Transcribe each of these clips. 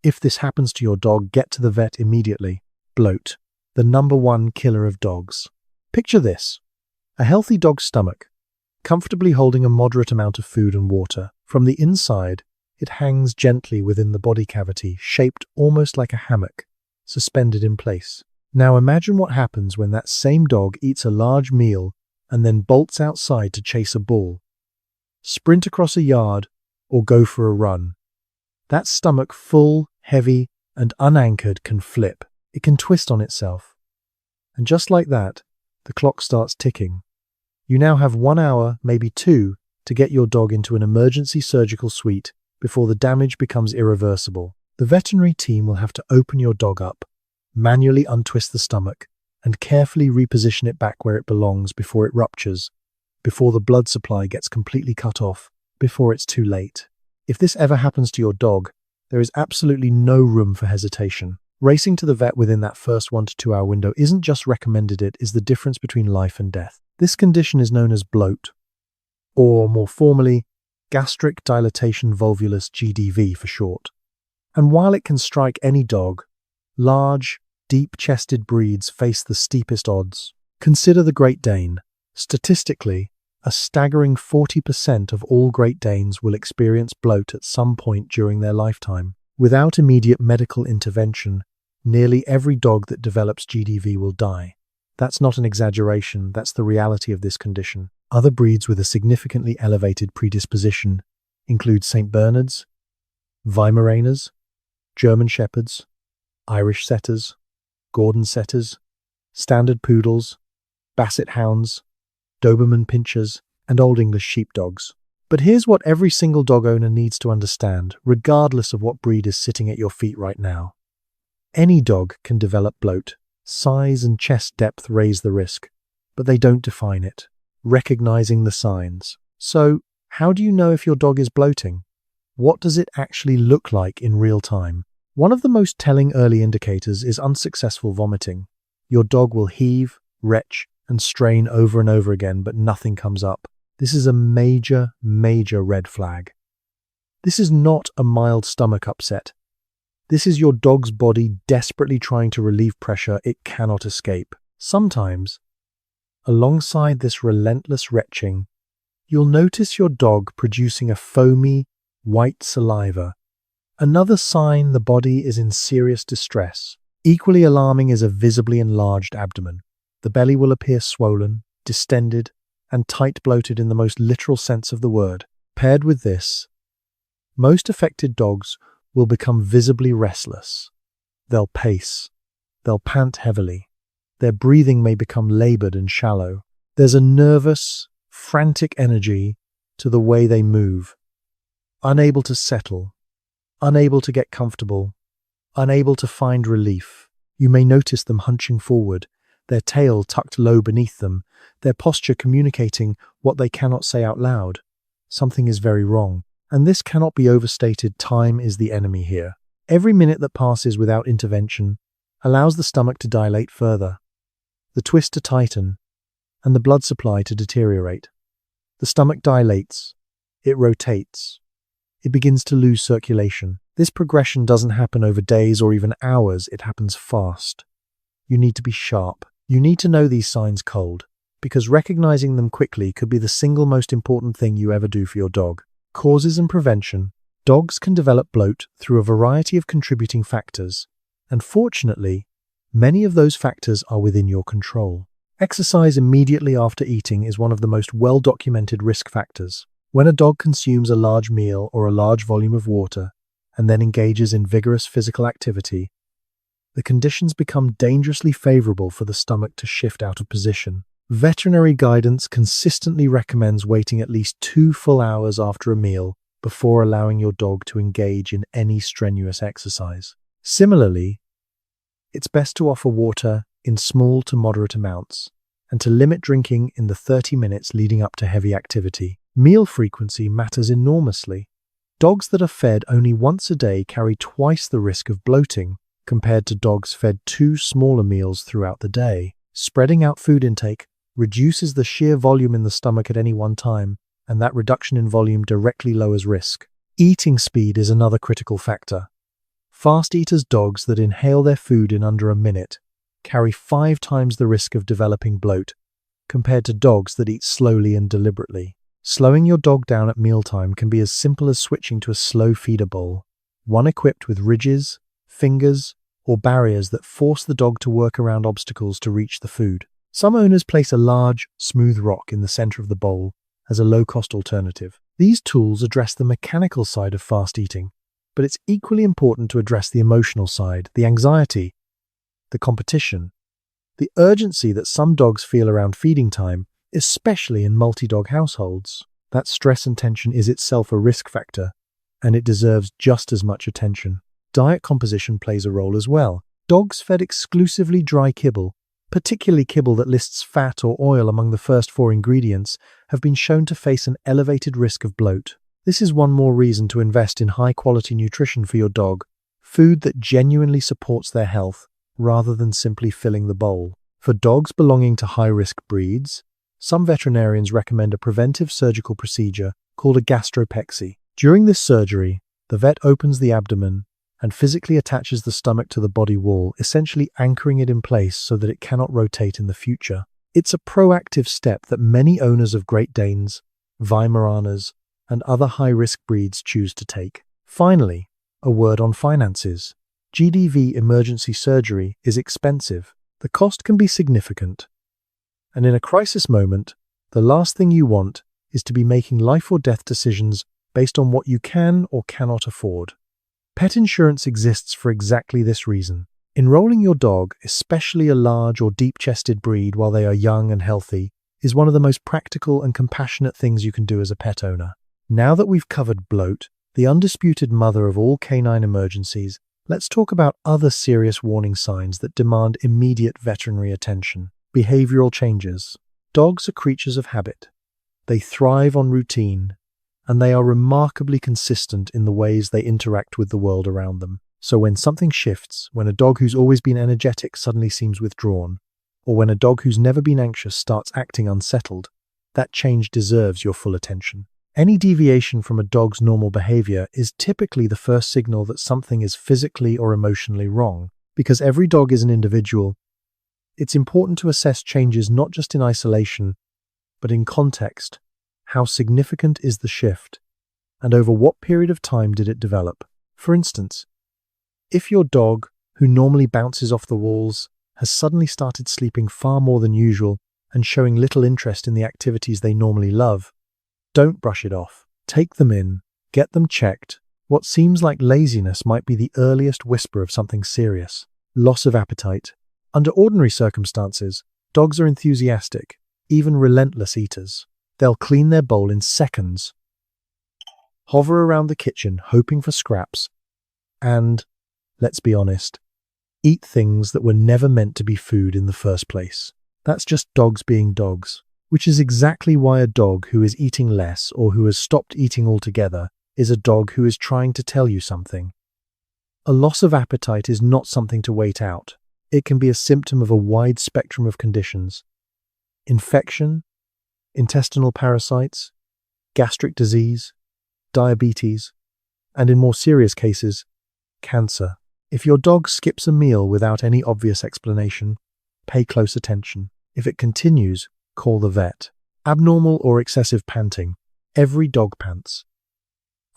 If this happens to your dog, get to the vet immediately. Bloat, the #1 killer of dogs. Picture this: a healthy dog's stomach, comfortably holding a moderate amount of food and water. From the inside, it hangs gently within the body cavity, shaped almost like a hammock, suspended in place. Now imagine what happens when that same dog eats a large meal and then bolts outside to chase a ball, sprint across a yard, or go for a run. That stomach, full, heavy, and unanchored, can flip. It can twist on itself. And just like that, the clock starts ticking. You now have 1 hour, maybe 2, to get your dog into an emergency surgical suite before the damage becomes irreversible. The veterinary team will have to open your dog up, manually untwist the stomach, and carefully reposition it back where it belongs before it ruptures, before the blood supply gets completely cut off, before it's too late. If this ever happens to your dog, there is absolutely no room for hesitation. Racing to the vet within that first 1 to 2 hour window isn't just recommended, it is the difference between life and death. This condition is known as bloat, or more formally, Gastric Dilatation-Volvulus, GDV for short. And while it can strike any dog, large, deep-chested breeds face the steepest odds. Consider the Great Dane. Statistically, a staggering 40% of all Great Danes will experience bloat at some point during their lifetime. Without immediate medical intervention, nearly every dog that develops GDV will die. That's not an exaggeration, that's the reality of this condition. Other breeds with a significantly elevated predisposition include St. Bernards, Weimaraners, German Shepherds, Irish Setters, Gordon Setters, Standard Poodles, Basset Hounds, Doberman Pinschers, and Old English Sheepdogs. But here's what every single dog owner needs to understand, regardless of what breed is sitting at your feet right now. Any dog can develop bloat. Size and chest depth raise the risk, but they don't define it. Recognizing the signs. So, how do you know if your dog is bloating? What does it actually look like in real time? One of the most telling early indicators is unsuccessful vomiting. Your dog will heave, retch, and strain over and over again, but nothing comes up. This is a major, major red flag. This is not a mild stomach upset. This is your dog's body desperately trying to relieve pressure it cannot escape. Sometimes, alongside this relentless retching, you'll notice your dog producing a foamy, white saliva. Another sign the body is in serious distress. Equally alarming is a visibly enlarged abdomen. The belly will appear swollen, distended, and tight bloated in the most literal sense of the word. Paired with this, most affected dogs will become visibly restless. They'll pace. They'll pant heavily. Their breathing may become labored and shallow. There's a nervous, frantic energy to the way they move. Unable to settle. Unable to get comfortable. Unable to find relief. You may notice them hunching forward, their tail tucked low beneath them, their posture communicating what they cannot say out loud. Something is very wrong. And this cannot be overstated. Time is the enemy here. Every minute that passes without intervention allows the stomach to dilate further, the twist to tighten, and the blood supply to deteriorate. The stomach dilates. It rotates. It begins to lose circulation. This progression doesn't happen over days or even hours. It happens fast. You need to be sharp. You need to know these signs cold, because recognizing them quickly could be the single most important thing you ever do for your dog. Causes and prevention. Dogs can develop bloat through a variety of contributing factors, and fortunately, many of those factors are within your control. Exercise immediately after eating is one of the most well-documented risk factors. When a dog consumes a large meal or a large volume of water, and then engages in vigorous physical activity, the conditions become dangerously favorable for the stomach to shift out of position. Veterinary guidance consistently recommends waiting at least 2 full hours after a meal before allowing your dog to engage in any strenuous exercise. Similarly, it's best to offer water in small to moderate amounts and to limit drinking in the 30 minutes leading up to heavy activity. Meal frequency matters enormously. Dogs that are fed only once a day carry twice the risk of bloating compared to dogs fed 2 smaller meals throughout the day. Spreading out food intake reduces the sheer volume in the stomach at any one time, and that reduction in volume directly lowers risk. Eating speed is another critical factor. Fast eaters dogs that inhale their food in under a minute carry 5 times the risk of developing bloat compared to dogs that eat slowly and deliberately. Slowing your dog down at mealtime can be as simple as switching to a slow feeder bowl, one equipped with ridges, fingers, or barriers that force the dog to work around obstacles to reach the food. Some owners place a large, smooth rock in the center of the bowl as a low-cost alternative. These tools address the mechanical side of fast eating, but it's equally important to address the emotional side, the anxiety, the competition, the urgency that some dogs feel around feeding time, especially in multi-dog households. That stress and tension is itself a risk factor, and it deserves just as much attention. Diet composition plays a role as well. Dogs fed exclusively dry kibble, particularly kibble that lists fat or oil among the first 4 ingredients, have been shown to face an elevated risk of bloat. This is one more reason to invest in high-quality nutrition for your dog, food that genuinely supports their health rather than simply filling the bowl. For dogs belonging to high-risk breeds, some veterinarians recommend a preventive surgical procedure called a gastropexy. During this surgery, the vet opens the abdomen and physically attaches the stomach to the body wall, essentially anchoring it in place so that it cannot rotate in the future. It's a proactive step that many owners of Great Danes, Weimaraners, and other high-risk breeds choose to take. Finally, a word on finances. GDV emergency surgery is expensive. The cost can be significant. And in a crisis moment, the last thing you want is to be making life or death decisions based on what you can or cannot afford. Pet insurance exists for exactly this reason. Enrolling your dog, especially a large or deep-chested breed while they are young and healthy, is one of the most practical and compassionate things you can do as a pet owner. Now that we've covered bloat, the undisputed mother of all canine emergencies, let's talk about other serious warning signs that demand immediate veterinary attention. Behavioral changes. Dogs are creatures of habit. They thrive on routine, and they are remarkably consistent in the ways they interact with the world around them. So when something shifts, when a dog who's always been energetic suddenly seems withdrawn, or when a dog who's never been anxious starts acting unsettled, that change deserves your full attention. Any deviation from a dog's normal behavior is typically the first signal that something is physically or emotionally wrong. Because every dog is an individual, it's important to assess changes not just in isolation, but in context. How significant is the shift, and over what period of time did it develop? For instance, if your dog, who normally bounces off the walls, has suddenly started sleeping far more than usual and showing little interest in the activities they normally love, don't brush it off. Take them in, get them checked. What seems like laziness might be the earliest whisper of something serious. Loss of appetite. Under ordinary circumstances, dogs are enthusiastic, even relentless eaters. They'll clean their bowl in seconds, hover around the kitchen hoping for scraps, and, let's be honest, eat things that were never meant to be food in the first place. That's just dogs being dogs, which is exactly why a dog who is eating less or who has stopped eating altogether is a dog who is trying to tell you something. A loss of appetite is not something to wait out. It can be a symptom of a wide spectrum of conditions: infection, intestinal parasites, gastric disease, diabetes, and in more serious cases, cancer. If your dog skips a meal without any obvious explanation, pay close attention. If it continues, call the vet. Abnormal or excessive panting. Every dog pants.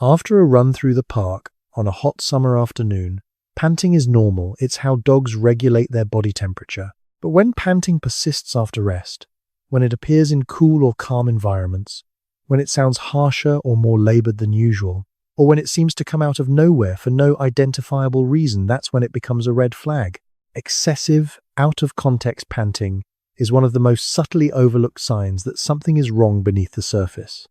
After a run through the park on a hot summer afternoon, panting is normal. It's how dogs regulate their body temperature. But when panting persists after rest, when it appears in cool or calm environments, when it sounds harsher or more labored than usual, or when it seems to come out of nowhere for no identifiable reason, that's when it becomes a red flag. Excessive, out-of-context panting is one of the most subtly overlooked signs that something is wrong beneath the surface.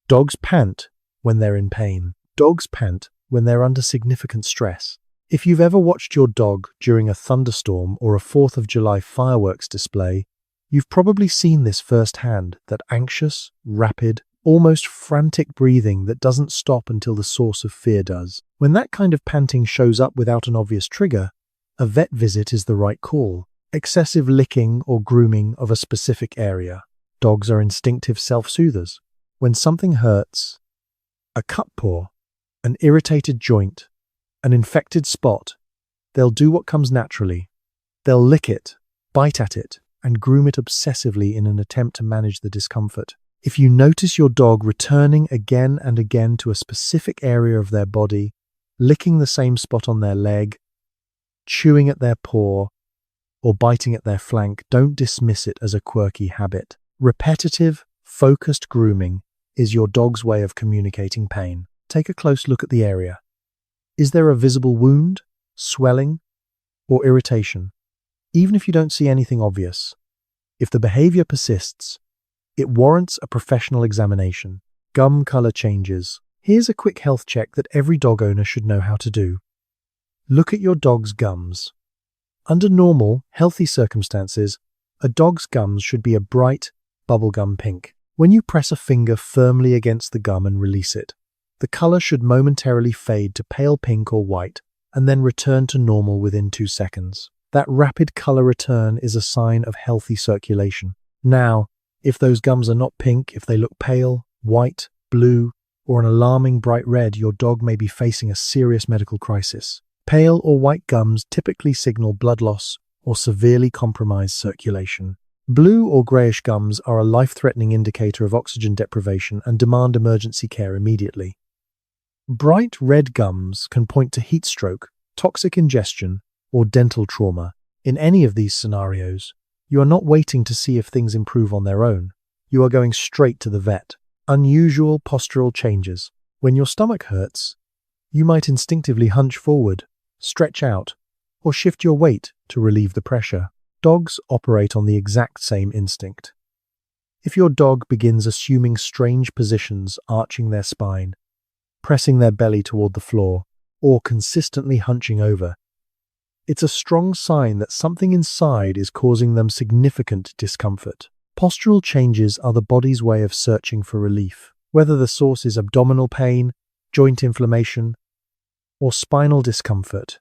Dogs pant when they're in pain. Dogs pant when they're under significant stress. If you've ever watched your dog during a thunderstorm or a 4th of July fireworks display, you've probably seen this firsthand, that anxious, rapid, almost frantic breathing that doesn't stop until the source of fear does. When that kind of panting shows up without an obvious trigger, a vet visit is the right call. Excessive licking or grooming of a specific area. Dogs are instinctive self-soothers. When something hurts, a cut paw, an irritated joint, An infected spot, they'll do what comes naturally. They'll lick it, bite at it, and groom it obsessively in an attempt to manage the discomfort. If you notice your dog returning again and again to a specific area of their body, licking the same spot on their leg, chewing at their paw, or biting at their flank, don't dismiss it as a quirky habit. Repetitive, focused grooming is your dog's way of communicating pain. Take a close look at the area. Is there a visible wound, swelling, or irritation? Even if you don't see anything obvious, if the behavior persists, it warrants a professional examination. Gum color changes. Here's a quick health check that every dog owner should know how to do. Look at your dog's gums. Under normal, healthy circumstances, a dog's gums should be a bright, bubblegum pink. When you press a finger firmly against the gum and release it, the color should momentarily fade to pale pink or white and then return to normal within 2 seconds. That rapid color return is a sign of healthy circulation. Now, if those gums are not pink, if they look pale, white, blue, or an alarming bright red, your dog may be facing a serious medical crisis. Pale or white gums typically signal blood loss or severely compromised circulation. Blue or grayish gums are a life-threatening indicator of oxygen deprivation and demand emergency care immediately. Bright red gums can point to heat stroke, toxic ingestion, or dental trauma. In any of these scenarios, you are not waiting to see if things improve on their own. You are going straight to the vet. Unusual postural changes. When your stomach hurts, you might instinctively hunch forward, stretch out, or shift your weight to relieve the pressure. Dogs operate on the exact same instinct. If your dog begins assuming strange positions, arching their spine, pressing their belly toward the floor, or consistently hunching over, it's a strong sign that something inside is causing them significant discomfort. Postural changes are the body's way of searching for relief. Whether the source is abdominal pain, joint inflammation, or spinal discomfort,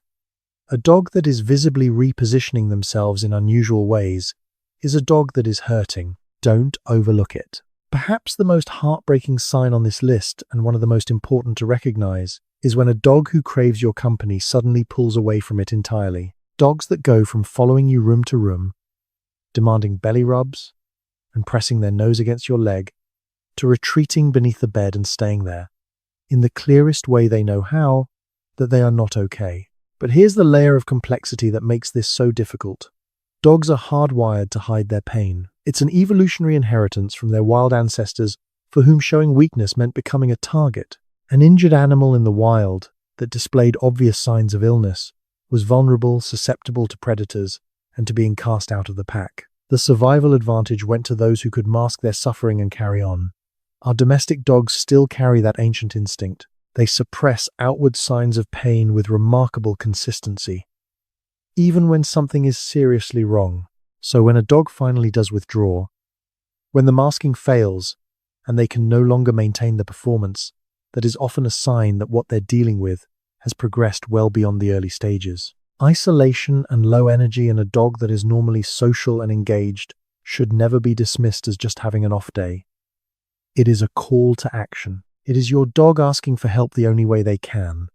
a dog that is visibly repositioning themselves in unusual ways is a dog that is hurting. Don't overlook it. Perhaps the most heartbreaking sign on this list, and one of the most important to recognize, is when a dog who craves your company suddenly pulls away from it entirely. Dogs that go from following you room to room, demanding belly rubs and pressing their nose against your leg, to retreating beneath the bed and staying there, in the clearest way they know how, that they are not okay. But here's the layer of complexity that makes this so difficult. Dogs are hardwired to hide their pain. It's an evolutionary inheritance from their wild ancestors for whom showing weakness meant becoming a target. An injured animal in the wild that displayed obvious signs of illness was vulnerable, susceptible to predators, and to being cast out of the pack. The survival advantage went to those who could mask their suffering and carry on. Our domestic dogs still carry that ancient instinct. They suppress outward signs of pain with remarkable consistency, even when something is seriously wrong. So when a dog finally does withdraw, when the masking fails, and they can no longer maintain the performance, that is often a sign that what they're dealing with has progressed well beyond the early stages. Isolation and low energy in a dog that is normally social and engaged should never be dismissed as just having an off day. It is a call to action. It is your dog asking for help the only way they can.